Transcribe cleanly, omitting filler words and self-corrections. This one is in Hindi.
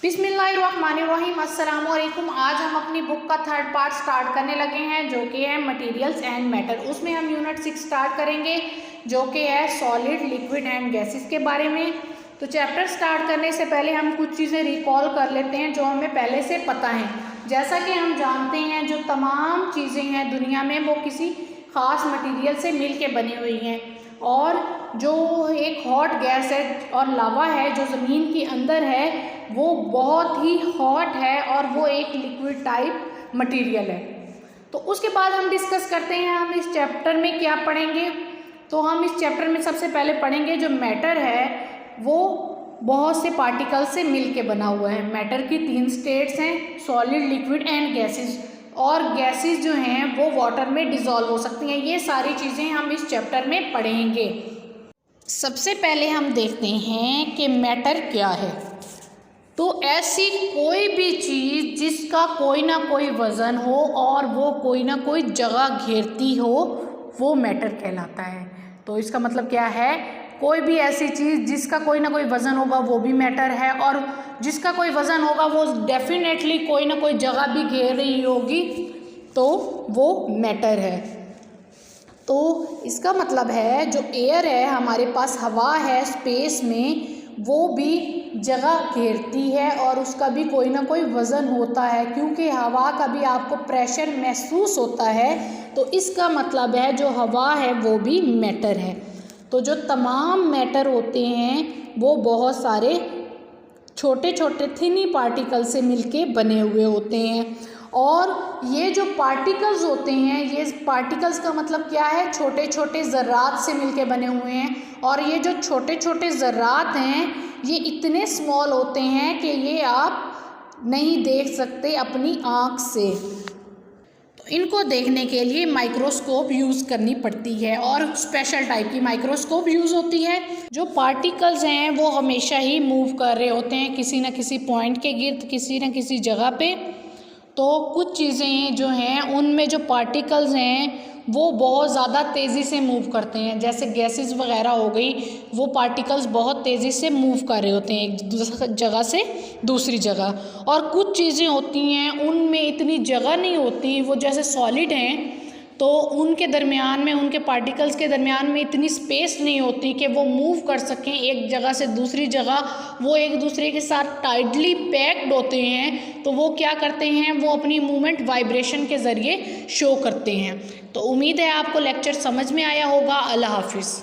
बिस्मिल्लाहिर्रहमानिर्रहीम, अस्सलाम वालेकुम। आज हम अपनी बुक का थर्ड पार्ट स्टार्ट करने लगे हैं जो कि है मटेरियल्स एंड मैटर। उसमें हम यूनिट 6 स्टार्ट करेंगे जो कि है सॉलिड, लिक्विड एंड गैसेस के बारे में। तो चैप्टर स्टार्ट करने से पहले हम कुछ चीज़ें रिकॉल कर लेते हैं जो हमें पहले से पता है। जैसा कि हम जानते हैं जो तमाम चीज़ें हैं दुनिया में वो किसी ख़ास मटीरियल से मिल के बनी हुई हैं, और जो एक हॉट गैस है और लावा है जो ज़मीन के अंदर है वो बहुत ही हॉट है और वो एक लिक्विड टाइप मटेरियल है। तो उसके बाद हम डिस्कस करते हैं हम इस चैप्टर में क्या पढ़ेंगे। तो हम इस चैप्टर में सबसे पहले पढ़ेंगे जो मैटर है वो बहुत से पार्टिकल से मिल के बना हुआ है। मैटर की 3 स्टेट्स हैं, सॉलिड, लिक्विड एंड गैसेस, और गैसेस जो हैं वो वाटर में डिज़ोल्व हो सकती हैं। ये सारी चीज़ें हम इस चैप्टर में पढ़ेंगे। सबसे पहले हम देखते हैं कि मैटर क्या है। तो ऐसी कोई भी चीज़ जिसका कोई ना कोई वज़न हो और वो कोई ना कोई जगह घेरती हो वो मैटर कहलाता है। तो इसका मतलब क्या है, कोई भी ऐसी चीज़ जिसका कोई ना कोई वज़न होगा वो भी मैटर है, और जिसका कोई वज़न होगा वो डेफिनेटली कोई ना कोई जगह भी घेर रही होगी तो वो मैटर है। तो इसका मतलब है जो एयर है, हमारे पास हवा है स्पेस में, वो भी जगह घेरती है और उसका भी कोई ना कोई वज़न होता है, क्योंकि हवा का भी आपको प्रेशर महसूस होता है। तो इसका मतलब है जो हवा है वो भी मैटर है। तो जो तमाम मैटर होते हैं वो बहुत सारे छोटे छोटे थिनी पार्टिकल से मिलके बने हुए होते हैं, और ये जो पार्टिकल्स होते हैं, ये पार्टिकल्स का मतलब क्या है, छोटे छोटे ज़र्रात से मिलके बने हुए हैं। और ये जो छोटे छोटे ज़र्रात हैं ये इतने स्मॉल होते हैं कि ये आप नहीं देख सकते अपनी आँख से। तो इनको देखने के लिए माइक्रोस्कोप यूज़ करनी पड़ती है, और स्पेशल टाइप की माइक्रोस्कोप यूज़ होती है। जो पार्टिकल्स हैं वो हमेशा ही मूव कर रहे होते हैं किसी न किसी पॉइंट के गिर्द, किसी न किसी जगह पे। तो कुछ चीज़ें जो हैं उनमें जो पार्टिकल्स हैं वो बहुत ज़्यादा तेज़ी से मूव करते हैं, जैसे गैसेस वगैरह हो गई, वो पार्टिकल्स बहुत तेज़ी से मूव कर रहे होते हैं एक जगह से दूसरी जगह। और कुछ चीज़ें होती हैं उनमें इतनी जगह नहीं होती, वो जैसे सॉलिड हैं तो उनके दरमियान में, उनके पार्टिकल्स के दरमियान में इतनी स्पेस नहीं होती कि वो मूव कर सकें एक जगह से दूसरी जगह। वो एक दूसरे के साथ टाइटली पैक्ड होते हैं, तो वो क्या करते हैं, वो अपनी मूवमेंट वाइब्रेशन के ज़रिए शो करते हैं। तो उम्मीद है आपको लेक्चर समझ में आया होगा। अल्लाह हाफिज़।